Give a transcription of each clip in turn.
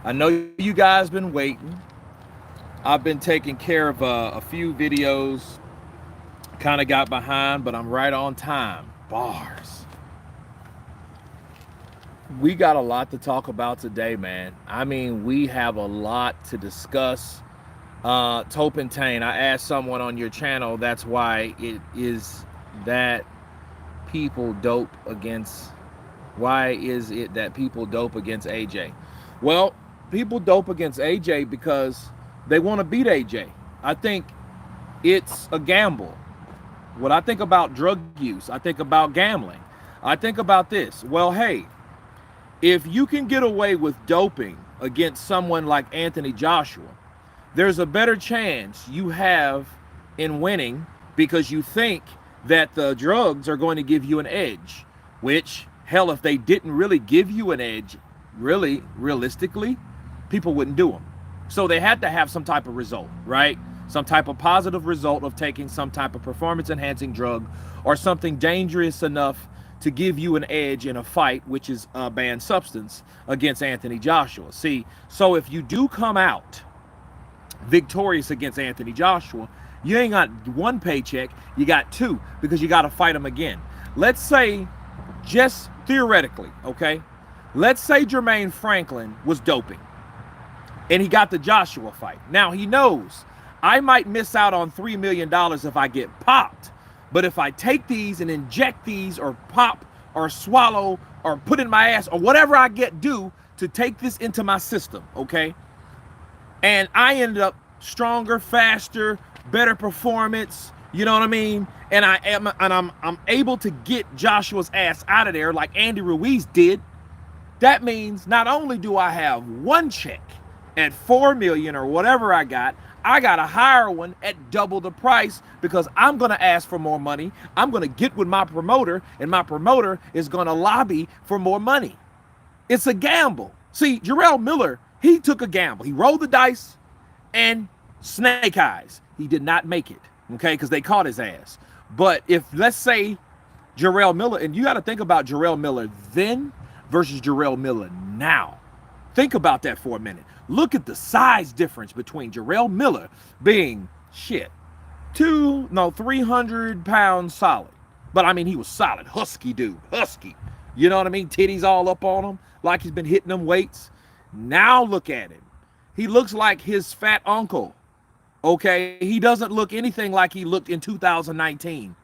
I know you guys been waiting. I've been taking care of a few videos. Kind of got behind, but I'm right on time. Bars. We got a lot to talk about today, man. I mean, we have a lot to discuss. Topentane, I asked someone on your channel, that's why it is that people dope against, why is it that people dope against AJ? Well, people dope against AJ because they want to beat AJ. I think it's a gamble. When I think about drug use, I think about gambling. I think about this. Well, hey, if you can get away with doping against someone like Anthony Joshua, there's a better chance you have in winning because you think that the drugs are going to give you an edge, which, hell, if they didn't really give you an edge, really, realistically, people wouldn't do them. So they had to have some type of result, right? Some type of positive result of taking some type of performance enhancing drug or something dangerous enough to give you an edge in a fight, which is a banned substance, against Anthony Joshua. See, so if you do come out victorious against Anthony Joshua, you ain't got one paycheck, you got two, because you got to fight him again. Let's say, just theoretically, okay? Let's say Jermaine Franklin was doping and he got the Joshua fight. Now he knows I might miss out on $3 million if I get popped. But if I take these and inject these or pop or swallow or put in my ass or whatever I get do to take this into my system, okay? And I ended up stronger, faster, better performance, you know what I mean? And I'm able to get Joshua's ass out of there like Andy Ruiz did. That means not only do I have one check at 4 million or whatever I got a higher one at double the price because I'm going to ask for more money. I'm going to get with my promoter and my promoter is going to lobby for more money. It's a gamble. See, Jarrell Miller, he took a gamble. He rolled the dice and snake eyes. He did not make it, okay, because they caught his ass. But if, let's say, Jarrell Miller, and you got to think about Jarrell Miller then versus Jarrell Miller now. Think about that for a minute. Look at the size difference between Jarrell Miller being 300 pounds solid. But I mean, he was solid, husky dude, husky. You know what I mean? Titties all up on him, like he's been hitting them weights. Now look at him. He looks like his fat uncle, okay? He doesn't look anything like he looked in 2019.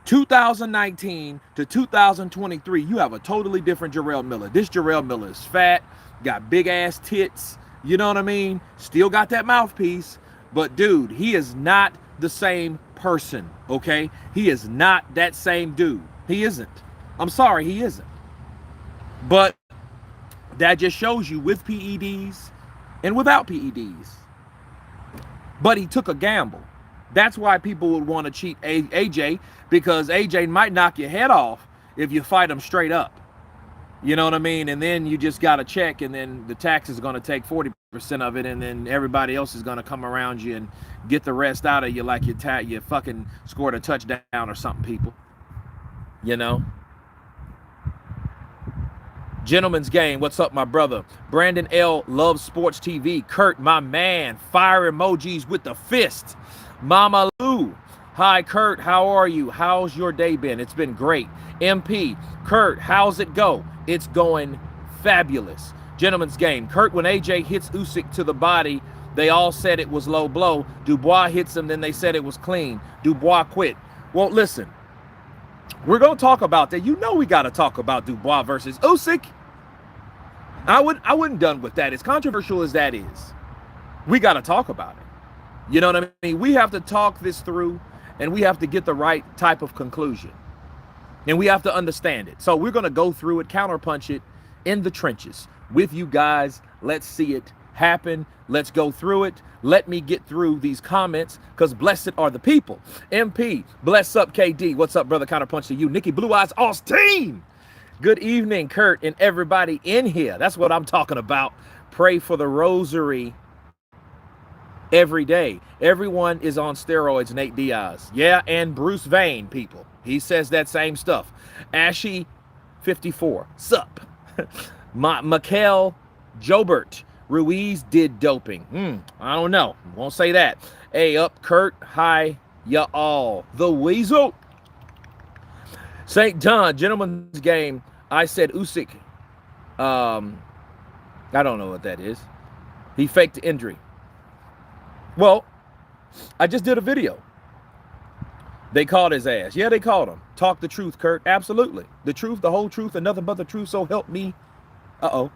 2019 to 2023, you have a totally different Jarrell Miller. This Jarrell Miller is fat, got big ass tits, you know what I mean? Still got that mouthpiece, but dude, he is not the same person, okay? He is not that same dude. He isn't. I'm sorry, he isn't. But that just shows you with PEDs and without PEDs. But he took a gamble. That's why people would want to cheat AJ, because AJ might knock your head off if you fight him straight up. You know what I mean? And then you just got to check, and then the tax is going to take 40% of it, and then everybody else is going to come around you and get the rest out of you like you fucking scored a touchdown or something, people. You know? Gentleman's Game, what's up, my brother? Brandon L. loves sports TV. Kurt, my man, fire emojis with the fist. Mama Lou, hi Kurt, how are you? How's your day been? It's been great. MP, Kurt, how's it go? It's going fabulous. Gentleman's Game, Kurt, when AJ hits Usyk to the body, they all said it was low blow. Dubois hits him, then they said it was clean. Dubois quit. Well, listen, we're going to talk about that. You know we got to talk about Dubois versus Usyk. I wouldn't done with that. As controversial as that is, we got to talk about it. You know what I mean? We have to talk this through, and we have to get the right type of conclusion. And we have to understand it. So we're going to go through it, counterpunch it in the trenches with you guys. Let's see it happen. Let's go through it. Let me get through these comments, because blessed are the people. MP, bless up KD. What's up, brother? Counterpunch to you. Nikki Blue Eyes Austin. Good evening, Kurt, and everybody in here. That's what I'm talking about. Pray for the rosary every day. Everyone is on steroids, Nate Diaz. Yeah, and Bruce Vane, people. He says that same stuff. Ashy 54. Sup. Mikhail Jobert, Ruiz did doping. I don't know. Won't say that. Hey, up, Kurt. Hi, ya all. The Weasel. St. John, gentleman's game. I said Usyk. I don't know what that is. He faked the injury. Well, I just did a video. They called his ass. Yeah, they called him. Talk the truth, Kurt. Absolutely. The truth, the whole truth, and nothing but the truth, so help me. Uh-oh.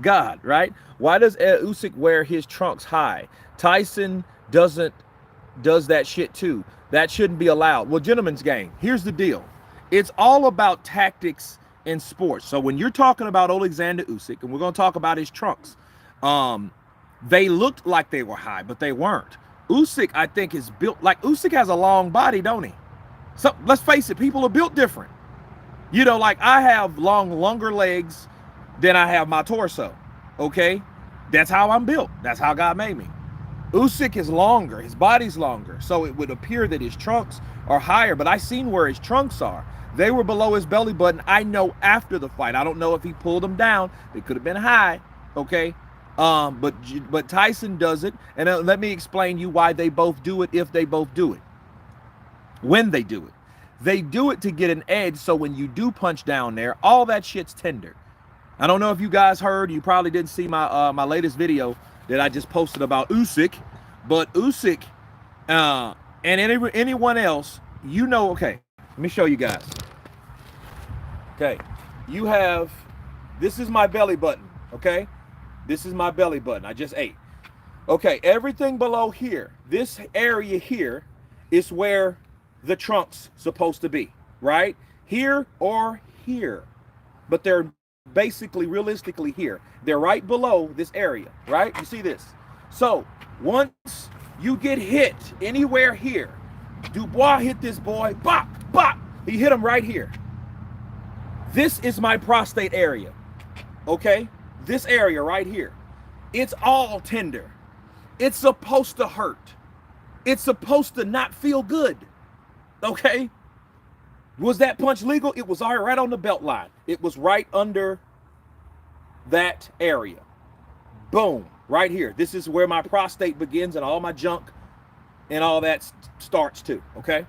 God, right? Why does Usyk wear his trunks high? Tyson does that shit too. That shouldn't be allowed. Well, gentlemen's game, here's the deal. It's all about tactics in sports. So when you're talking about Alexander Usyk, and we're going to talk about his trunks, they looked like they were high, but they weren't. Usyk, I think, is built like Usyk has a long body, don't he? So let's face it, people are built different. You know, like I have longer legs than I have my torso. Okay, that's how I'm built. That's how God made me. Usyk is longer. His body's longer, so it would appear that his trunks are higher. But I seen where his trunks are. They were below his belly button. I know after the fight. I don't know if he pulled them down. They could have been high. Okay. But Tyson does it, and let me explain you why they both do it. If they both do it, when they do it to get an edge. So when you do punch down there, all that shit's tender. I don't know if you guys heard. You probably didn't see my my latest video that I just posted about Usyk, but Usyk and anyone else, you know. Okay, let me show you guys. Okay, you have. This is my belly button. Okay. This is my belly button. I just ate. Okay, everything below here, this area here is where the trunk's supposed to be, right? Here or here. But they're basically, realistically here. They're right below this area, right? You see this? So, once you get hit anywhere here, Dubois hit this boy, bop, bop. He hit him right here. This is my prostate area, okay? This area right here, it's all tender. It's supposed to hurt. It's supposed to not feel good. Okay? Was that punch legal? It was right on the belt line. It was right under that area. Boom. Right here. This is where my prostate begins and all my junk and all that starts too. Okay?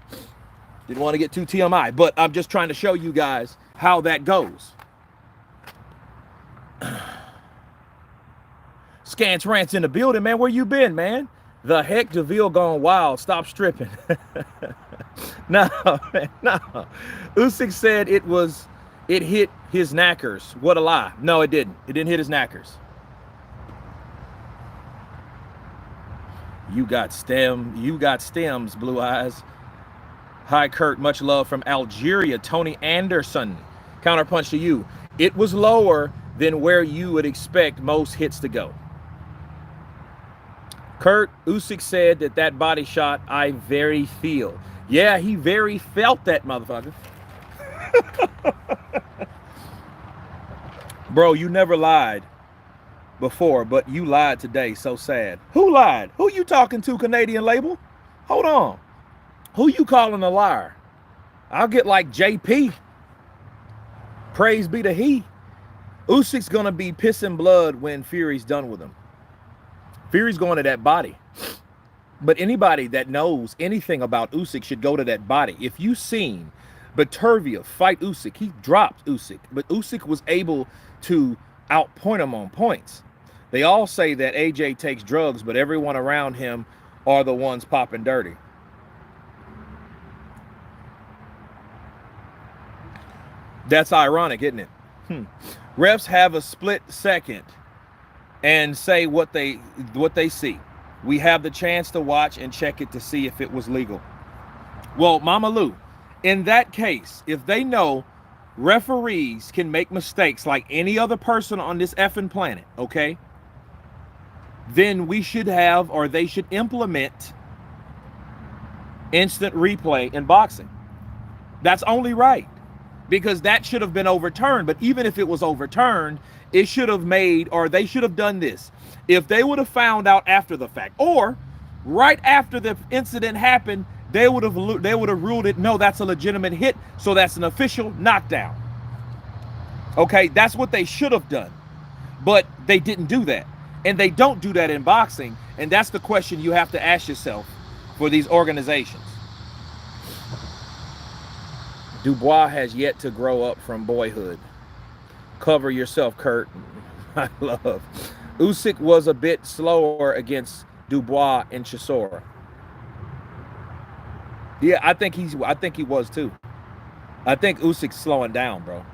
Didn't want to get too TMI, but I'm just trying to show you guys how that goes. Scants Rants in the building, man. Where you been, man? The heck, DeVille gone wild. Stop stripping. No, man, no. Usyk said it hit his knackers. What a lie. No, it didn't. It didn't hit his knackers. You got stems, Blue Eyes. Hi, Kurt. Much love from Algeria. Tony Anderson. Counterpunch to you. It was lower than where you would expect most hits to go. Kurt, Usyk said that body shot, I very feel. Yeah, he very felt that motherfucker. Bro, you never lied before, but you lied today. So sad. Who lied? Who you talking to, Canadian label? Hold on. Who you calling a liar? I'll get like JP. Praise be to he. Usyk's going to be pissing blood when Fury's done with him. Fury's going to that body. But anybody that knows anything about Usyk should go to that body. If you've seen Beterbiev fight Usyk, he dropped Usyk. But Usyk was able to outpoint him on points. They all say that AJ takes drugs, but everyone around him are the ones popping dirty. That's ironic, isn't it? Refs have a split second and say what they see. We have the chance to watch and check it to see if it was legal. Well, Mama Lou, in that case, if they know referees can make mistakes like any other person on this effing planet, okay, then we should have, or they should implement, instant replay in boxing. That's only right. Because that should have been overturned. But even if it was overturned, it should have made, or they should have done this. If they would have found out after the fact, or right after the incident happened, they would have ruled it, no, that's a legitimate hit, so that's an official knockdown. Okay, that's what they should have done. But they didn't do that. And they don't do that in boxing. And that's the question you have to ask yourself for these organizations. Dubois has yet to grow up from boyhood. Cover yourself, Kurt. I love. Usyk was a bit slower against Dubois and Chisora. Yeah, I think he was too. I think Usyk's slowing down, bro.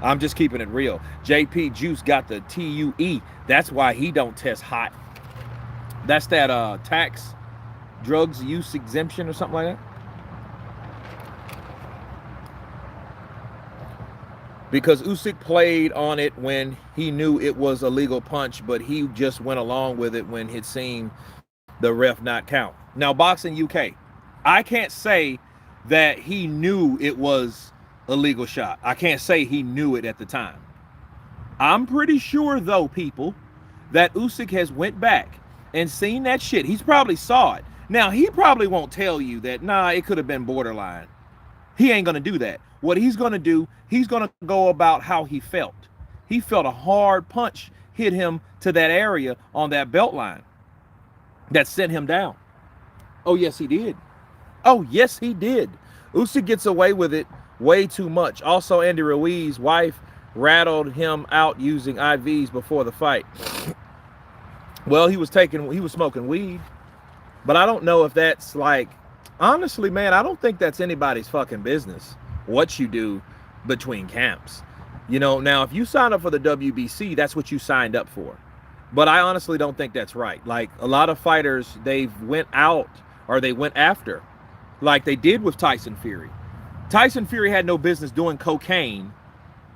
I'm just keeping it real. JP Juice got the TUE. That's why he don't test hot. That's that tax drugs use exemption or something like that. Because Usyk played on it when he knew it was a legal punch, but he just went along with it when he'd seen the ref not count. Now, boxing UK, I can't say that he knew it was a legal shot. I can't say he knew it at the time. I'm pretty sure, though, people, that Usyk has went back and seen that shit. He's probably saw it. Now, he probably won't tell you that, nah, it could have been borderline. He ain't going to do that. What he's going to do, he's going to go about how he felt. He felt a hard punch hit him to that area on that belt line that sent him down. Oh, yes, he did. Oh, yes, he did. Usyk gets away with it way too much. Also, Andy Ruiz's wife rattled him out using IVs before the fight. Well, he was smoking weed. But I don't know if that's like, honestly, man, I don't think that's anybody's fucking business what you do between camps. You know, now if you sign up for the WBC, that's what you signed up for. But I honestly don't think that's right. Like a lot of fighters, they went out or they went after, like they did with Tyson Fury. Tyson Fury had no business doing cocaine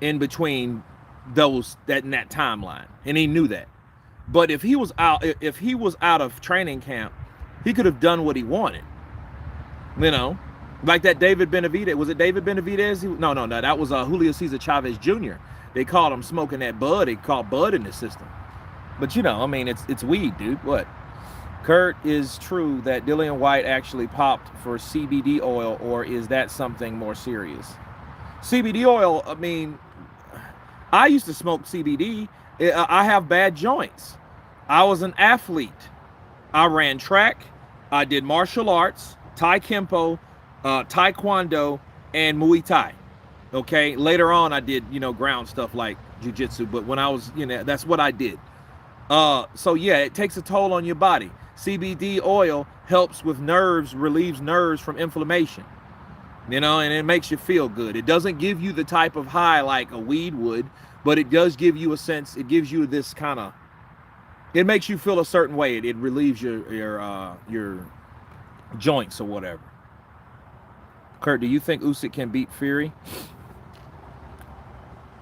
in between in that timeline, and he knew that. But if he was out of training camp, he could have done what he wanted. You know, like that David Benavidez. Was it David Benavidez? No, that was Julio Cesar Chavez Jr. They called him smoking that bud. They called bud in the system. But you know, I mean, it's weed, dude. What? Kurt, is true that Dillian White actually popped for CBD oil, or is that something more serious? CBD oil, I mean, I used to smoke CBD. I have bad joints. I was an athlete. I ran track. I did martial arts, Tai Kempo, Taekwondo, and Muay Thai. Okay. Later on, I did, ground stuff like jiu-jitsu. But when I was, that's what I did. So yeah, it takes a toll on your body. CBD oil helps with nerves, relieves nerves from inflammation. And it makes you feel good. It doesn't give you the type of high like a weed would, but it does give you a sense. It gives you this kind of, it makes you feel a certain way. It relieves your joints or whatever. Kurt, do you think Usyk can beat Fury?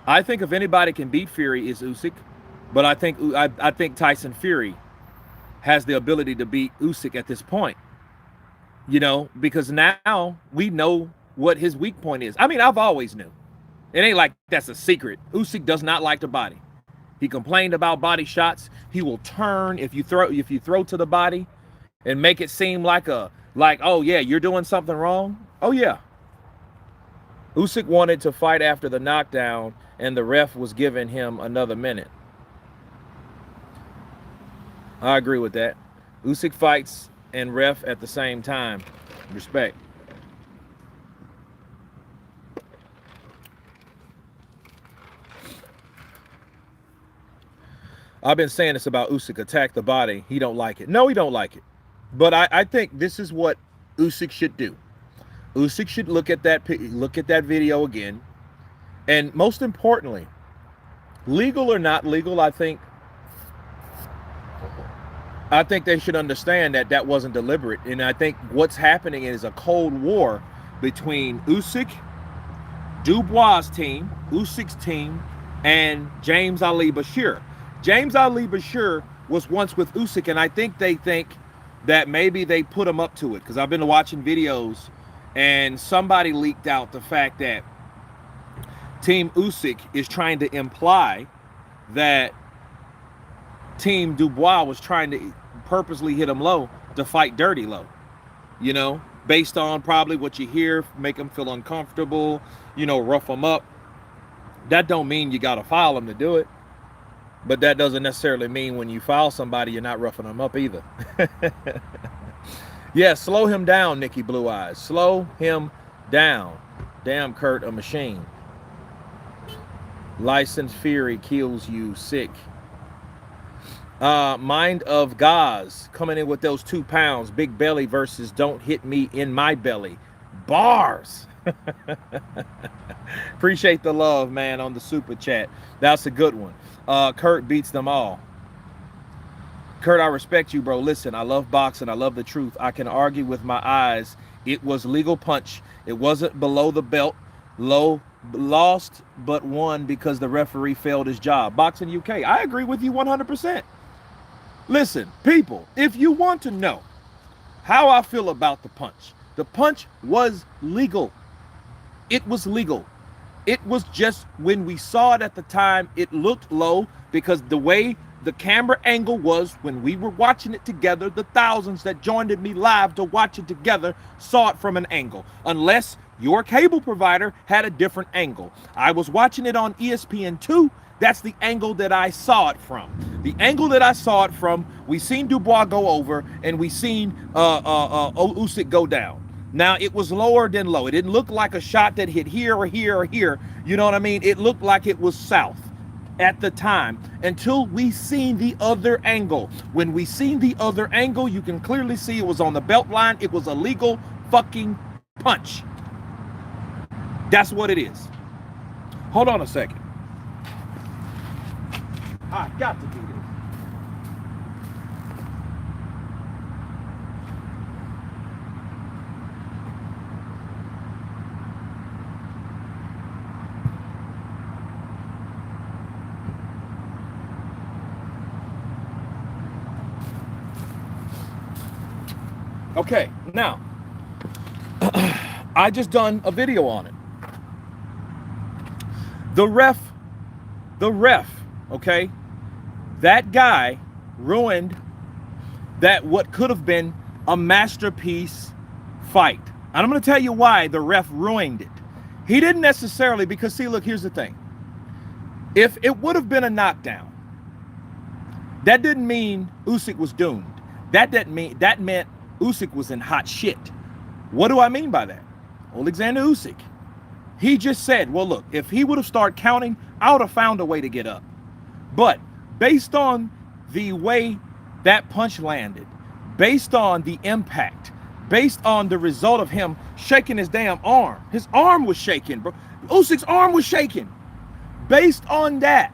I think if anybody can beat Fury, is Usyk, but I think Tyson Fury has the ability to beat Usyk at this point. Because now we know what his weak point is. I mean, I've always knew. It ain't like that's a secret. Usyk does not like the body. He complained about body shots. He will turn if you throw to the body and make it seem like oh yeah, you're doing something wrong. Oh yeah. Usyk wanted to fight after the knockdown and the ref was giving him another minute. I agree with that. Usyk fights and ref at the same time. Respect. I've been saying this about Usyk. Attack the body. He don't like it. No, he don't like it. But I think this is what Usyk should do. Usyk should look at that video again. And most importantly, legal or not legal, I think they should understand that wasn't deliberate. And I think what's happening is a cold war between Usyk, Dubois' team, Usyk's team, and James Ali Bashir. James Ali Bashir was once with Usyk, and I think they think that maybe they put him up to it, because I've been watching videos, and somebody leaked out the fact that Team Usyk is trying to imply that Team Dubois was trying to purposely hit him low to fight dirty low, based on probably what you hear, make him feel uncomfortable, rough him up. That don't mean you got to foul him to do it. But that doesn't necessarily mean when you foul somebody, you're not roughing them up either. Yeah, slow him down, Nikki Blue Eyes. Slow him down. Damn, Kurt, a machine. Licensed Fury kills you, sick. Mind of Gaz coming in with those 2 pounds. Big belly versus don't hit me in my belly. Bars. Appreciate the love, man, on the super chat. That's a good one. Kurt beats them all. Kurt, I respect you, bro. Listen, I love boxing. I love the truth. I can argue with my eyes. It was legal punch. It wasn't below the belt. Low lost but won because the referee failed his job. Boxing UK. I agree with you 100%. Listen, people, if you want to know how I feel about the punch was legal. It was legal. It was just when we saw it at the time, it looked low because the way the camera angle was when we were watching it together, the thousands that joined me live to watch it together saw it from an angle. Unless your cable provider had a different angle. I was watching it on ESPN2. That's the angle that I saw it from. The angle that I saw it from, we seen Dubois go over and we seen Usyk go down. Now, it was lower than low. It didn't look like a shot that hit here or here or here. You know what I mean? It looked like it was south at the time until we seen the other angle. When we seen the other angle, you can clearly see it was on the belt line. It was a legal fucking punch. That's what it is. Hold on a second. I got to do this. Okay, now, I just done a video on it. The ref, okay, that guy ruined that what could have been a masterpiece fight. And I'm going to tell you why the ref ruined it. He didn't necessarily, because see, look, here's the thing. If it would have been a knockdown, that didn't mean Usyk was doomed. That meant Usyk was in hot shit. What do I mean by that? Alexander Usyk. He just said, well, look, if he would have started counting, I would have found a way to get up. But based on the way that punch landed, based on the impact, based on the result of him shaking his damn arm, his arm was shaking, bro. Usyk's arm was shaking. Based on that,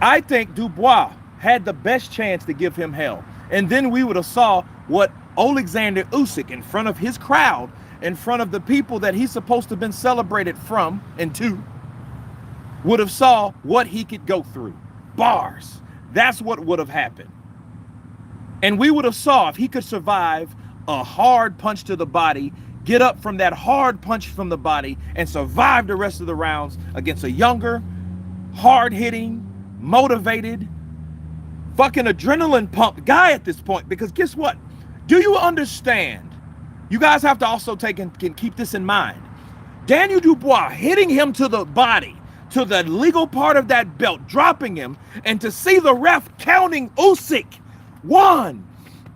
I think Dubois had the best chance to give him hell. And then we would have saw what Alexander Usyk in front of his crowd, in front of the people that he's supposed to have been celebrated from and to, would have saw what he could go through. Bars. That's what would have happened. And we would have saw if he could survive a hard punch to the body, get up from that hard punch from the body, and survive the rest of the rounds against a younger, hard-hitting, motivated, fucking adrenaline pumped guy at this point. Because guess what? Do you understand? You guys have to also take and can keep this in mind. Daniel Dubois hitting him to the body, to the legal part of that belt, dropping him, and to see the ref counting Usyk. 1,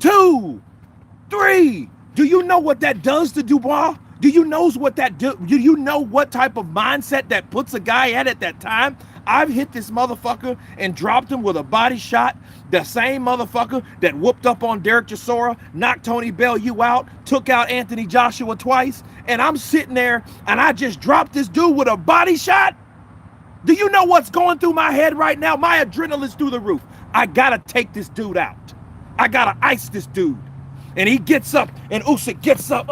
2, 3. Do you know what that does to Dubois? Do you know what that do? Do you know what type of mindset that puts a guy at that time? I've hit this motherfucker and dropped him with a body shot. The same motherfucker that whooped up on Derek Chisora, knocked Tony Bellew out, took out Anthony Joshua twice, and I'm sitting there and I just dropped this dude with a body shot? Do you know what's going through my head right now? My adrenaline's through the roof. I gotta take this dude out. I gotta ice this dude. And he gets up, and Usyk gets up.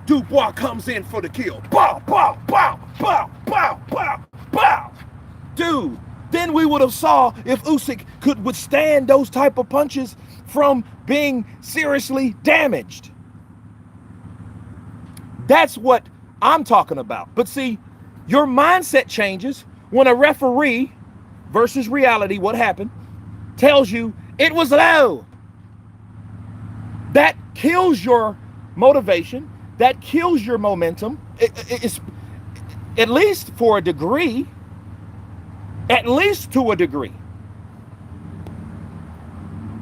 Dubois comes in for the kill. Bow, bow, bow, bow, bow, bow, bow. Dude, then we would have saw if Usyk could withstand those type of punches from being seriously damaged. That's what I'm talking about. But see, your mindset changes when a referee versus reality, what happened, tells you it was low. That kills your motivation. That kills your momentum. At least for a degree. At least to a degree.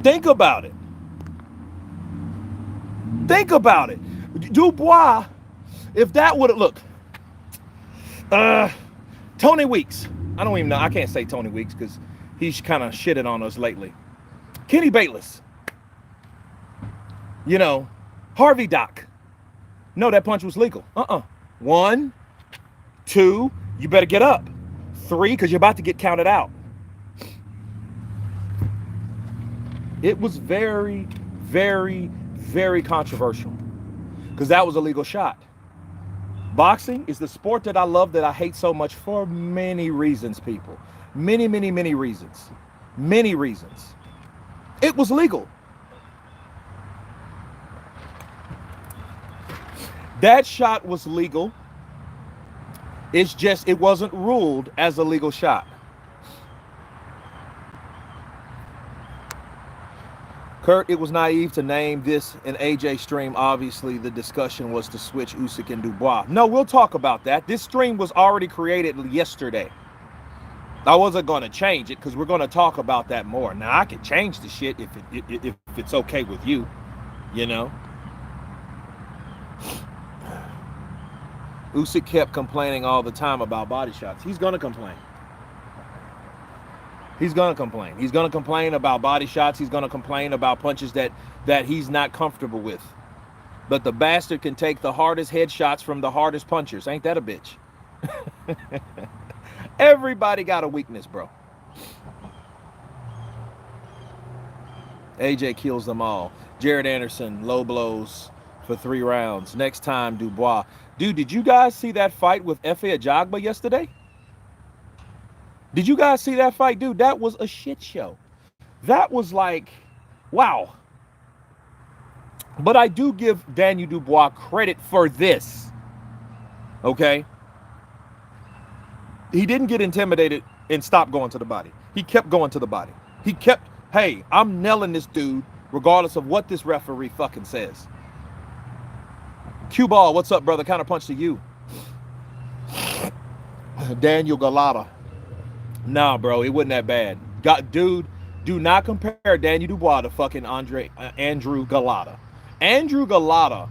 Think about it. Think about it. Dubois, if that would have, look, Tony Weeks. I don't even know. I can't say Tony Weeks because he's kind of shitted on us lately. Kenny Bayless. You know, Harvey Doc. No, that punch was legal. 1, 2, you better get up. 3, because you're about to get counted out. It was very, very, very controversial because that was a legal shot. Boxing is the sport that I love, that I hate so much for many reasons, people. Many, many, many reasons. Many reasons. It was legal. That shot was legal. It's just, it wasn't ruled as a legal shot. Kurt, it was naive to name this an AJ stream. Obviously, the discussion was to switch Usyk and Dubois. No, we'll talk about that. This stream was already created yesterday. I wasn't going to change it because we're going to talk about that more. Now, I can change the shit if it's okay with you, you know. Usyk kept complaining all the time about body shots. He's going to complain. He's going to complain. He's going to complain about body shots. He's going to complain about punches that he's not comfortable with. But the bastard can take the hardest headshots from the hardest punchers. Ain't that a bitch? Everybody got a weakness, bro. AJ kills them all. Jared Anderson, low blows for 3 rounds. Next time, Dubois. Dude, did you guys see that fight with Efe Ajagba yesterday? Did you guys see that fight? Dude, that was a shit show. That was like, wow. But I do give Daniel Dubois credit for this. Okay? He didn't get intimidated and stop going to the body. He kept going to the body. He kept, hey, I'm nailing this dude regardless of what this referee fucking says. Cue ball, what's up, brother? Counter punch to you. Daniel Galata. Nah, bro, it wasn't that bad. Dude, do not compare Daniel Dubois to fucking Andrew Galata. Andrew Galata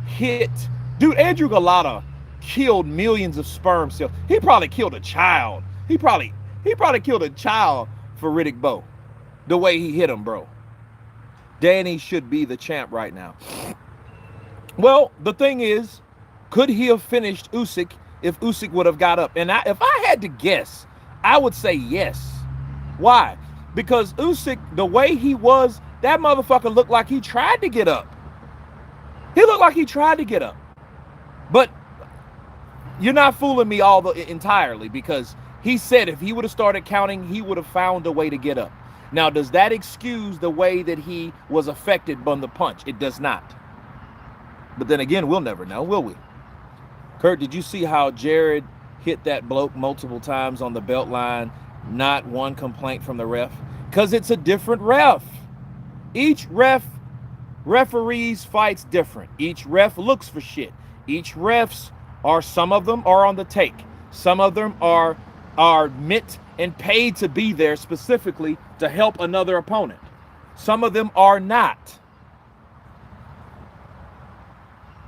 hit, dude, Andrew Galata killed millions of sperm cells. He probably killed a child. He probably killed a child for Riddick Bowe. The way he hit him, bro. Danny should be the champ right now. Well, the thing is, could he have finished Usyk if Usyk would have got up? And if I had to guess, I would say yes. Why? Because Usyk, the way he was, that motherfucker looked like he tried to get up. He looked like he tried to get up. But you're not fooling me entirely, because he said if he would have started counting, he would have found a way to get up. Now, does that excuse the way that he was affected by the punch? It does not. But then again, we'll never know, will we? Kurt, did you see how Jared hit that bloke multiple times on the belt line? Not one complaint from the ref. Because it's a different ref. Each referees fights different. Each ref looks for shit. Each some of them are on the take. Some of them are meant and paid to be there specifically to help another opponent. Some of them are not.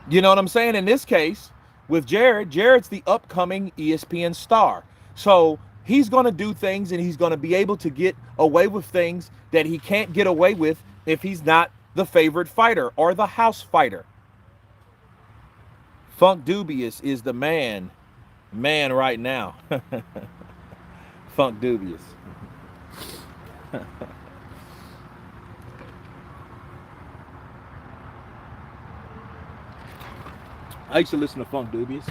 You know what I'm saying? In this case, with Jared's the upcoming ESPN star. So he's going to do things, and he's going to be able to get away with things that he can't get away with if he's not the favorite fighter or the house fighter. Funk Dubious is the man right now. Funk Dubious. I used to listen to Funk Dubious.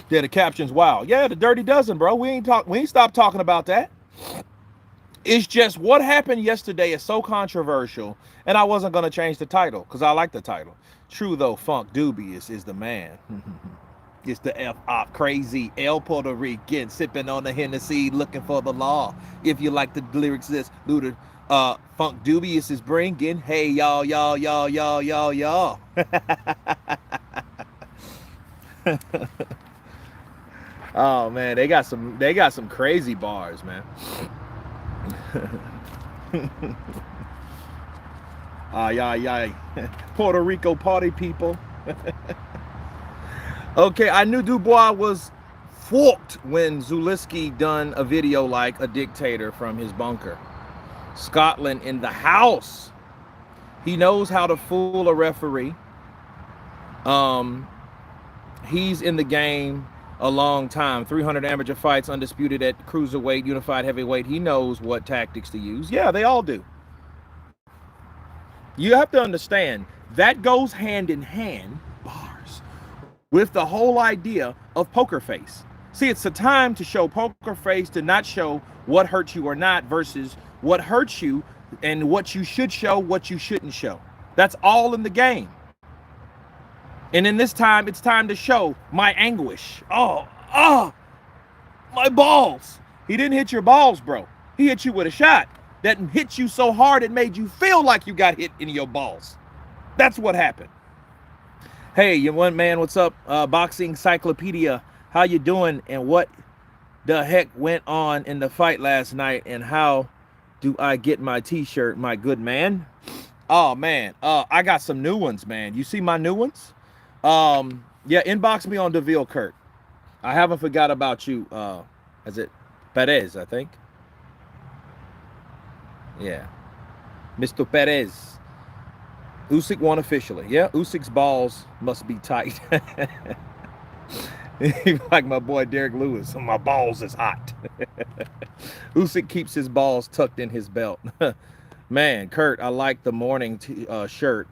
Yeah, the caption's wow. Yeah, the Dirty Dozen, bro. We ain't stopped talking about that. It's just what happened yesterday is so controversial, and I wasn't gonna change the title because I like the title. True though, Funk Dubious is the man. It's the F-op crazy El Puerto Rican sipping on the Hennessy, looking for the law. If you like the lyrics, this looted. Funk Dubious is bringing, hey y'all. Oh man, they got some crazy bars, man. Ay, ay, ay. Puerto Rico party people. Okay, I knew Dubois was forked when Usyk done a video like a dictator from his bunker. Scotland in the house. He knows how to fool a referee. He's in the game a long time. 300 amateur fights, undisputed at cruiserweight, unified heavyweight. He knows what tactics to use. Yeah, they all do. You have to understand that goes hand in hand, bars, with the whole idea of poker face. See, it's a time to show poker face, to not show what hurts you or not versus what hurts you and what you should show, what you shouldn't show. That's all in the game. And in this time, it's time to show my anguish. Oh, my balls. He didn't hit your balls, bro. He hit you with a shot that hit you so hard it made you feel like you got hit in your balls. That's what happened. Hey, you one man, what's up? Boxing Cyclopedia, how you doing? And what the heck went on in the fight last night? And how do I get my t-shirt, my good man? Oh man, I got some new ones, man. You see my new ones? Yeah, inbox me on DeVille Kurt. I haven't forgot about you. Is it Perez, I think? Yeah. Mr. Perez. Usyk won officially. Yeah, Usyk's balls must be tight. Like my boy Derek Lewis. My balls is hot. Usyk keeps his balls tucked in his belt. Man, Kurt, I like the morning shirt.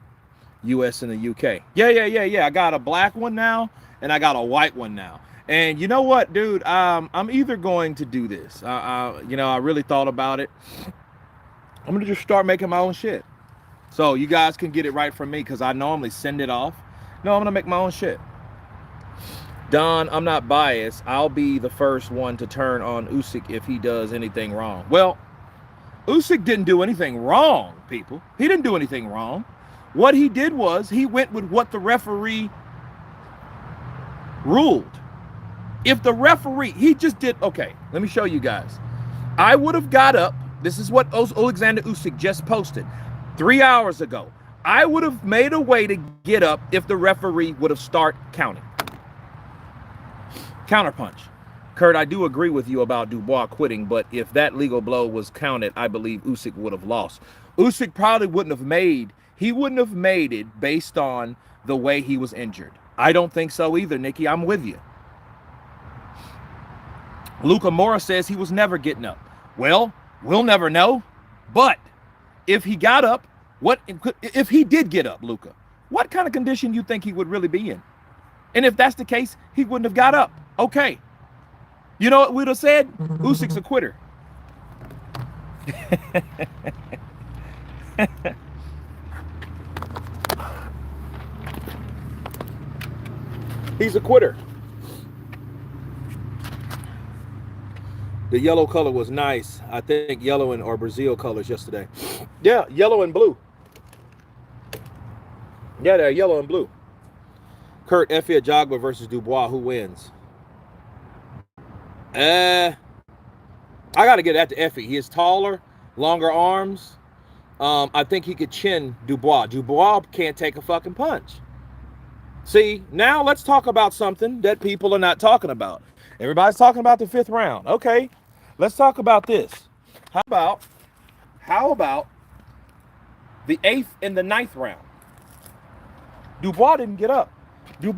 US and the UK. Yeah. I got a black one now and I got a white one now. And you know what, dude? I'm either going to do this. You know, I really thought about it. I'm gonna just start making my own shit. So you guys can get it right from me because I normally send it off. No, I'm gonna make my own shit. Don, I'm not biased. I'll be the first one to turn on Usyk if he does anything wrong. Well, Usyk didn't do anything wrong, people. He didn't do anything wrong. What he did was he went with what the referee ruled. If the referee, he just did, okay, let me show you guys. I would have got up. This is what Alexander Usyk just posted 3 hours ago. I would have made a way to get up if the referee would have started counting. Counterpunch. Kurt, I do agree with you about Dubois quitting, but if that legal blow was counted, I believe Usyk would have lost. Usyk probably wouldn't have made it based on the way he was injured. I don't think so either, Nikki. I'm with you. Luca Mora says he was never getting up. Well, we'll never know. But if he got up, if he did get up, Luca, what kind of condition you think he would really be in? And if that's the case, he wouldn't have got up. Okay. You know what we'd have said? Usyk's a quitter. He's a quitter. The yellow color was nice. I think yellow or Brazil colors yesterday. Yeah, yellow and blue. Yeah, they're yellow and blue. Kurt, Effie Ajagba versus Dubois. Who wins? I got to get that to Effie. He is taller, longer arms. I think he could chin Dubois. Dubois can't take a fucking punch. See, now let's talk about something that people are not talking about. Everybody's talking about the 5th round. Okay, let's talk about this. How about the 8th and the 9th round? Dubois didn't get up. Dubois